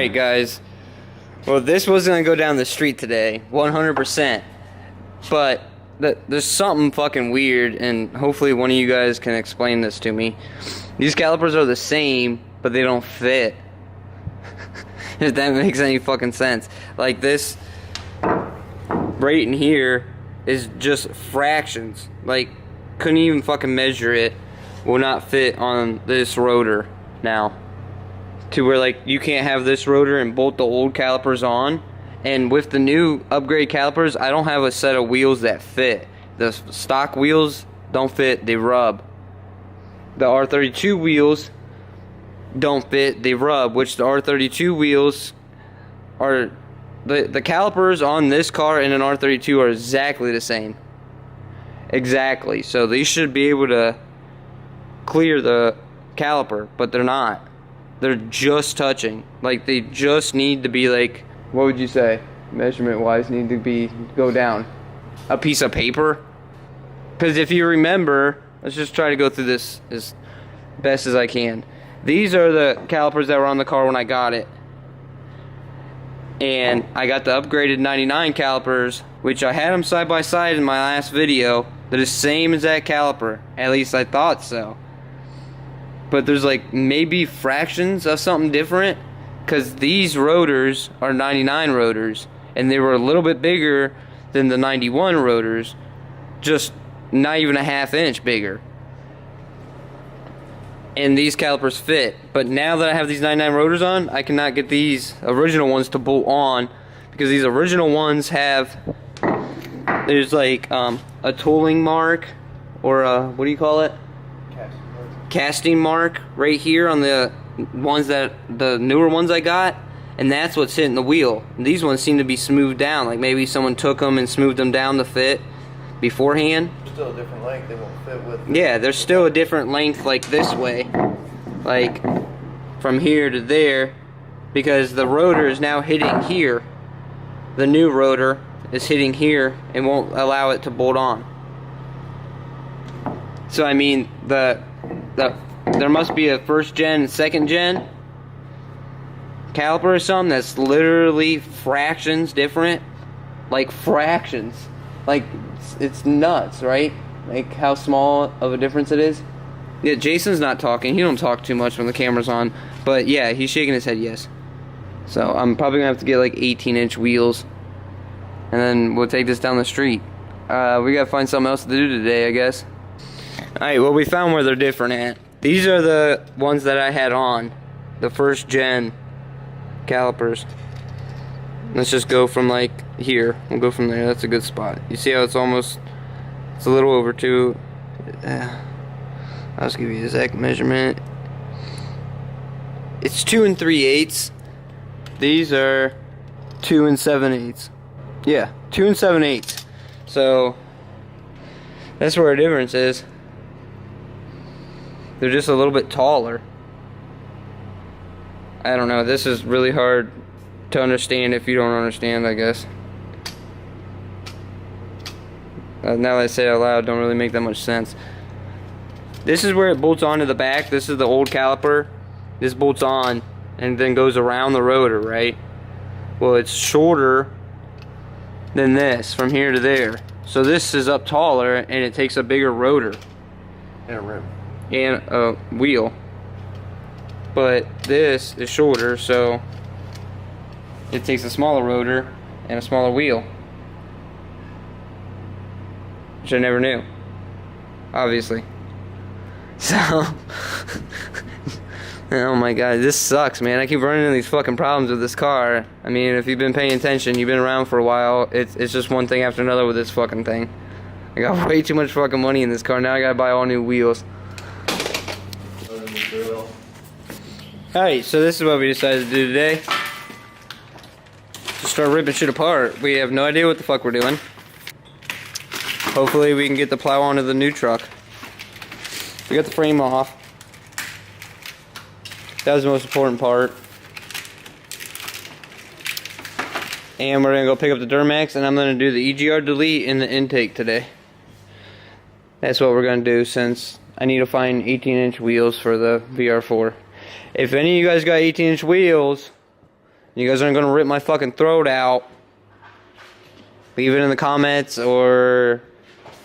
Alright guys, well this was going to go down the street today, 100%, but there's something fucking weird, and hopefully one of you guys can explain this to me. These calipers are the same, but they don't fit. If that makes any fucking sense. Like this right in here is just fractions. Like, couldn't even fucking measure it. Will not fit on this rotor now. To where like you can't have this rotor and bolt the old calipers on. And with the new upgrade calipers, I don't have a set of wheels that fit. The stock wheels don't fit, they rub. The R32 wheels don't fit, they rub, which the R32 wheels are, the calipers on this car and an R32 are exactly the same. Exactly. So these should be able to clear the caliper, but they're not. They're just touching. Like, they just need to be like, what would you say, measurement wise, need to go down a piece of paper? Because if you remember, let's just try to go through this as best as I can. These are the calipers that were on the car when I got it, and I got the upgraded 99 calipers, which I had them side by side in my last video. They're the same as that caliper, at least I thought so. But there's like maybe fractions of something different, because these rotors are 99 rotors, and they were a little bit bigger than the 91 rotors, just not even a ½ inch bigger. And these calipers fit. But now that I have these 99 rotors on, I cannot get these original ones to bolt on, because these original ones have, there's like a tooling mark, or a, what do you call it? Casting mark right here on the ones that, the newer ones I got, and that's what's hitting the wheel. And these ones seem to be smoothed down, like maybe someone took them and smoothed them down to fit beforehand. Still a different length, they won't fit with. Yeah, there's still a different length, like this way, like from here to there, because the rotor is now hitting here. The new rotor is hitting here and won't allow it to bolt on. So I mean, there must be a first gen and second gen caliper or something that's literally fractions different, like fractions, like it's nuts, right? Like how small of a difference it is. Yeah, Jason's not talking. He don't talk too much when the camera's on, but yeah, he's shaking his head yes. So I'm probably gonna have to get like 18-inch wheels, and then we'll take this down the street. We gotta find something else to do today, I guess. Alright, well, we found where they're different at. These are the ones that I had on, the first gen calipers. Let's just go from like here. We'll go from there. That's a good spot. You see how it's almost, it's a little over 2. I'll just give you the exact measurement. It's 2 3/8. These are 2 7/8. Yeah, 2 7/8. So that's where the difference is. They're just a little bit taller. I don't know. This is really hard to understand if you don't understand, I guess. Now that I say it out loud, don't really make that much sense. This is where it bolts onto the back. This is the old caliper. This bolts on and then goes around the rotor, right? Well, it's shorter than this from here to there. So this is up taller, and it takes a bigger rotor. And a rim. And a wheel. But this is shorter, so it takes a smaller rotor and a smaller wheel, which I never knew, obviously. So oh my god, this sucks, man. I keep running into these fucking problems with this car. I mean, if you've been paying attention, you've been around for a while, it's just one thing after another with this fucking thing. I got way too much fucking money in this car. Now I gotta buy all new wheels. Alright, so this is what we decided to do today. Just start ripping shit apart. We have no idea what the fuck we're doing. Hopefully we can get the plow onto the new truck. We got the frame off. That was the most important part. And we're gonna go pick up the Duramax, and I'm gonna do the EGR delete in the intake today. That's what we're gonna do, since I need to find 18-inch wheels for the vr4. If any of you guys got 18-inch wheels You guys aren't gonna rip my fucking throat out. Leave it in the comments or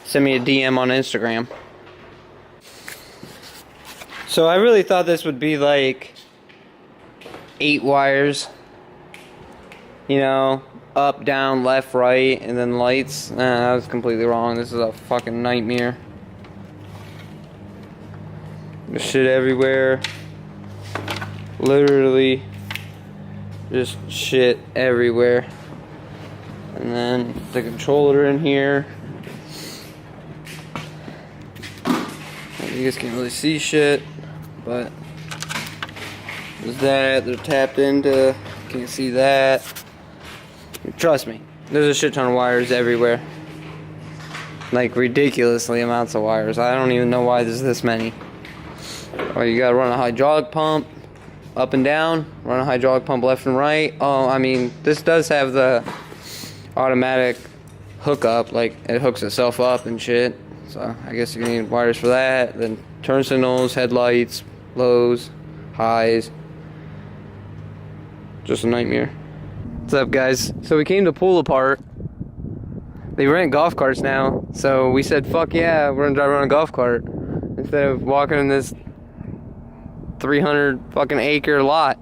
send me a DM on Instagram. So I really thought this would be like 8 wires. You know, up, down, left, right, and then lights. That was completely wrong. This is a fucking nightmare. There's shit everywhere. Literally just shit everywhere. And then the controller in here. You guys can't really see shit, but there's that. They're tapped into. Can't see that. Trust me, there's a shit ton of wires everywhere. Like ridiculously amounts of wires. I don't even know why there's this many. Oh, you gotta run a hydraulic pump up and down, run a hydraulic pump left and right. Oh, I mean, this does have the automatic hookup, like it hooks itself up and shit. So I guess you need wires for that. Then turn signals, headlights, lows, highs. Just a nightmare. What's up, guys? So we came to Pull Apart. They rent golf carts now, so we said, fuck yeah, we're gonna drive around a golf cart instead of walking in this 300 fucking acre lot.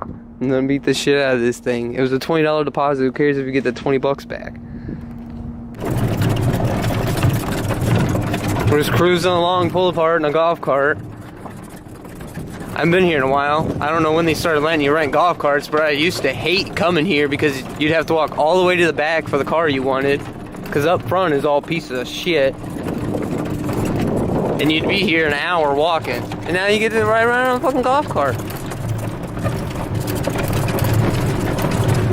I'm gonna beat the shit out of this thing. It was a $20 deposit. Who cares if you get the 20 bucks back? We're just cruising along, Pull Apart in a golf cart. I haven't been here in a while. I don't know when they started letting you rent golf carts, but I used to hate coming here because you'd have to walk all the way to the back for the car you wanted. Because up front is all pieces of shit. And you'd be here an hour walking. And now you get to ride around on a fucking golf cart.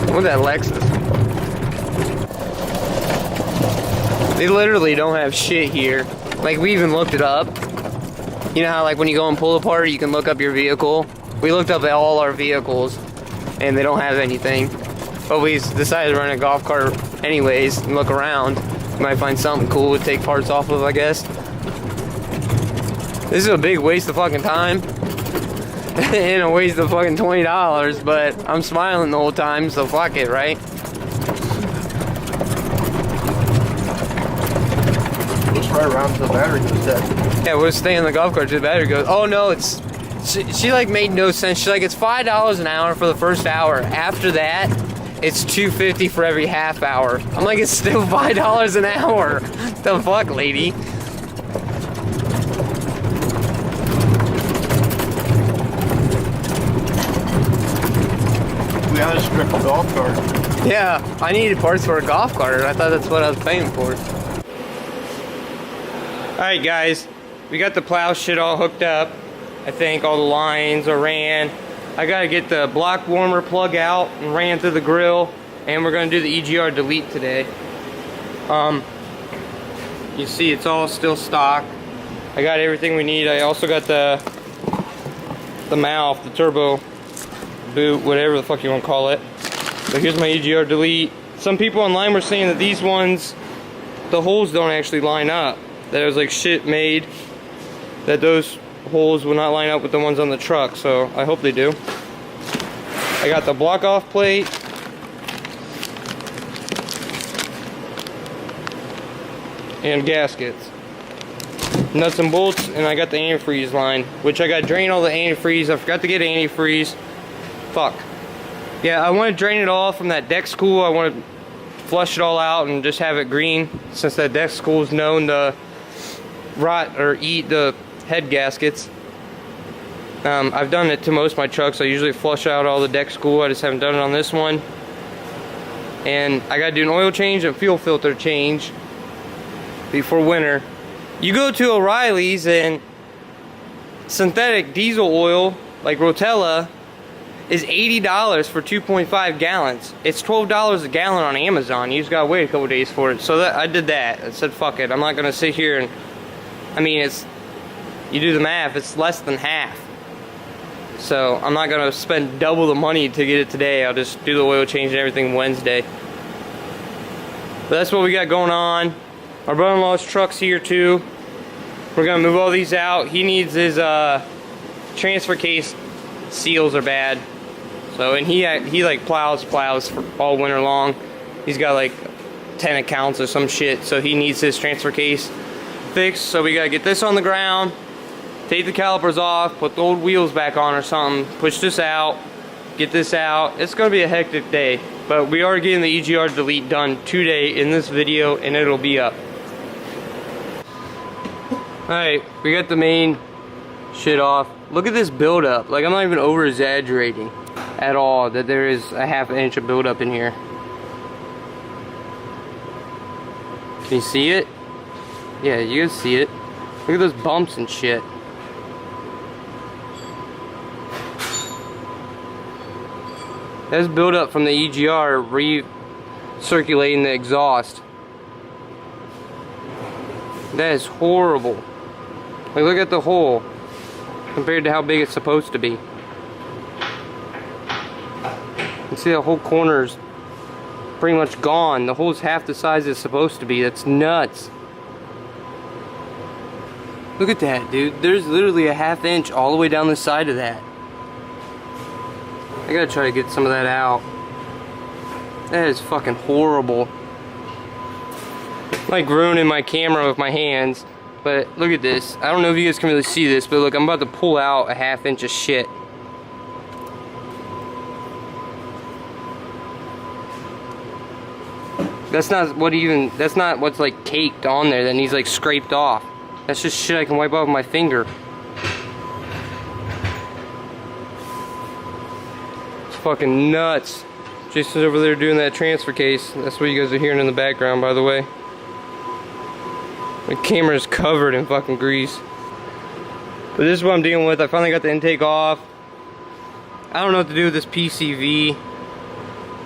Look at that Lexus. They literally don't have shit here. Like, we even looked it up. You know how, like, when you go and Pull Apart, you can look up your vehicle? We looked up all our vehicles, and they don't have anything. But we decided to rent a golf cart anyways and look around. You might find something cool to take parts off of, I guess. This is a big waste of fucking time. And a waste of fucking $20, but I'm smiling the whole time, so fuck it, right? Let's ride around till the battery goes dead. Yeah, we'll stay in the golf cart till the battery goes. Oh no, it's she like made no sense. She's like, it's $5 an hour for the first hour. After that, it's $2.50 for every half hour. I'm like, it's still $5 an hour. The fuck, lady? We gotta strip a golf cart. Yeah, I needed parts for a golf cart. I thought that's what I was paying for. Alright guys, we got the plow shit all hooked up. I think all the lines are ran. I gotta get the block warmer plug out and ran through the grill. And we're gonna do the EGR delete today. You see it's all still stock. I got everything we need. I also got the mouth, the turbo boot, whatever the fuck you want to call it. So here's my EGR delete. Some people online were saying that these ones, the holes don't actually line up. That it was like shit made, that those holes will not line up with the ones on the truck, so I hope they do. I got the block off plate. And gaskets. Nuts and bolts, and I got the antifreeze line, which I got to drain all the antifreeze. I forgot to get antifreeze. Fuck. Yeah, I want to drain it all from that deck school. I want to flush it all out and just have it green, since that deck school is known to rot or eat the head gaskets. I've done it to most of my trucks. I usually flush out all the deck school. I just haven't done it on this one. And I got to do an oil change and fuel filter change before winter. You go to O'Reilly's and synthetic diesel oil like Rotella is $80 for 2.5 gallons. It's $12 a gallon on Amazon. You just gotta wait a couple days for it. So I did that. I said, fuck it. I'm not gonna sit here and, I mean, you do the math, it's less than half. So I'm not gonna spend double the money to get it today. I'll just do the oil change and everything Wednesday. But that's what we got going on. Our brother-in-law's truck's here too. We're gonna move all these out. He needs his transfer case seals are bad. So, and he like plows for all winter long. He's got like 10 accounts or some shit, so he needs his transfer case fixed. So we gotta get this on the ground, take the calipers off, put the old wheels back on or something, push this out, get this out. It's gonna be a hectic day, but we are getting the EGR delete done today in this video, and it'll be up. Alright, we got the main shit off. Look at this buildup. Like, I'm not even over exaggerating at all that there is a ½ inch of buildup in here. Can you see it? Yeah, you can see it. Look at those bumps and shit. That's buildup from the EGR recirculating the exhaust. That is horrible. Like, look at the hole compared to how big it's supposed to be. You see the whole corner's pretty much gone. The hole's half the size it's supposed to be. That's nuts. Look at that, dude. There's literally a ½ inch all the way down the side of that. I gotta try to get some of that out. That is fucking horrible. Like ruining my camera with my hands. But look at this. I don't know if you guys can really see this, but look, I'm about to pull out a ½ inch of shit. That's not what's like caked on there that needs like scraped off. That's just shit I can wipe off with my finger. It's fucking nuts. Jason's over there doing that transfer case. That's what you guys are hearing in the background, by the way. The camera's covered in fucking grease. But this is what I'm dealing with. I finally got the intake off. I don't know what to do with this PCV.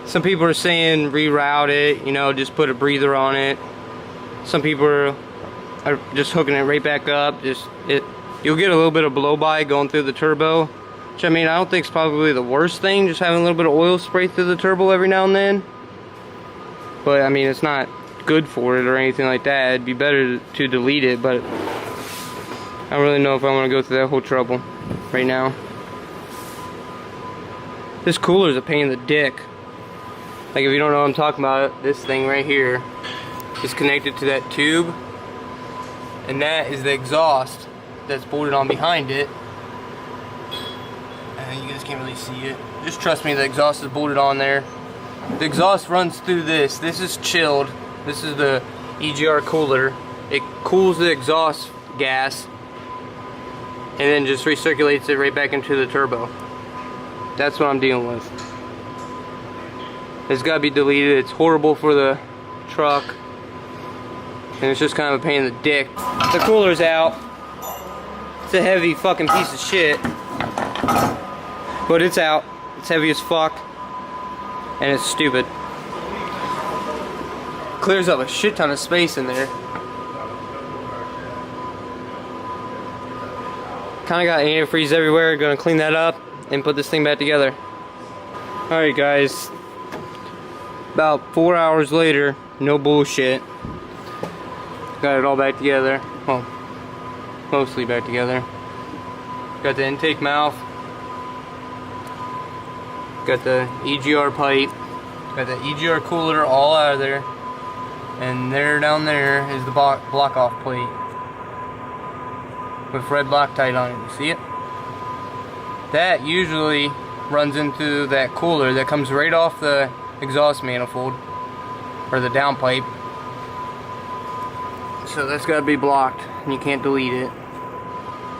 Some people are saying reroute it, you know, just put a breather on it. Some people are just hooking it right back up. You'll get a little bit of blow by going through the turbo, which, I mean, I don't think is probably the worst thing, just having a little bit of oil spray through the turbo every now and then. But I mean, it's not good for it or anything like that. It'd be better to delete it, but I don't really know if I want to go through that whole trouble right now. This cooler is a pain in the dick. Like, if you don't know what I'm talking about, this thing right here is connected to that tube, and that is the exhaust that's bolted on behind it. And you guys can't really see it. Just trust me, the exhaust is bolted on there. The exhaust runs through this. This is chilled. This is the EGR cooler. It cools the exhaust gas and then just recirculates it right back into the turbo. That's what I'm dealing with. It's got to be deleted. It's horrible for the truck, and it's just kind of a pain in the dick. The cooler's out. It's a heavy fucking piece of shit, but it's out. It's heavy as fuck, and it's stupid. Clears up a shit ton of space in there. Kinda got antifreeze everywhere. Gonna clean that up and put this thing back together. Alright guys, about 4 hours later, no bullshit. Got it all back together. Well, mostly back together. Got the intake mouth. Got the EGR pipe. Got the EGR cooler all out of there. And there, down there, is the block off plate with red Loctite on it. You see it? That usually runs into that cooler that comes right off the exhaust manifold, or the downpipe. So that's got to be blocked, and you can't delete it.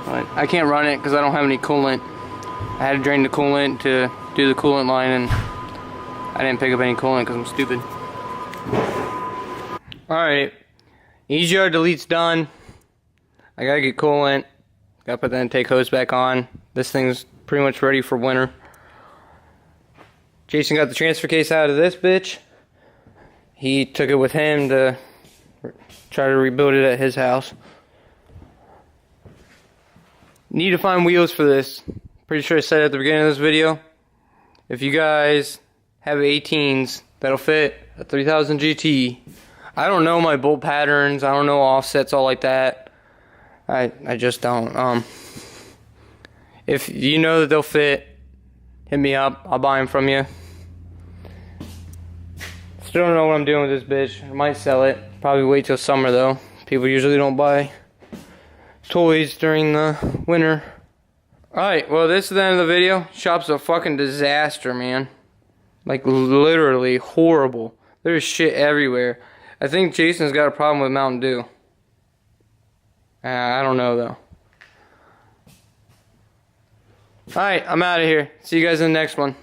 But I can't run it because I don't have any coolant. I had to drain the coolant to do the coolant line, and I didn't pick up any coolant because I'm stupid. Alright, EGR delete's done. I gotta get coolant. Gotta put the intake hose back on. This thing's pretty much ready for winter. Jason got the transfer case out of this bitch. He took it with him to try to rebuild it at his house. Need to find wheels for this. Pretty sure I said at the beginning of this video. If you guys have 18s that'll fit a 3000 GT, I don't know my bolt patterns, I don't know offsets, all like that. I just don't. If you know that they'll fit, hit me up. I'll buy them from you. Still don't know what I'm doing with this bitch. I might sell it. Probably wait till summer though. People usually don't buy toys during the winter. Alright, well this is the end of the video. Shop's a fucking disaster, man. Like literally horrible. There's shit everywhere. I think Jason's got a problem with Mountain Dew. I don't know though. Alright, I'm out of here. See you guys in the next one.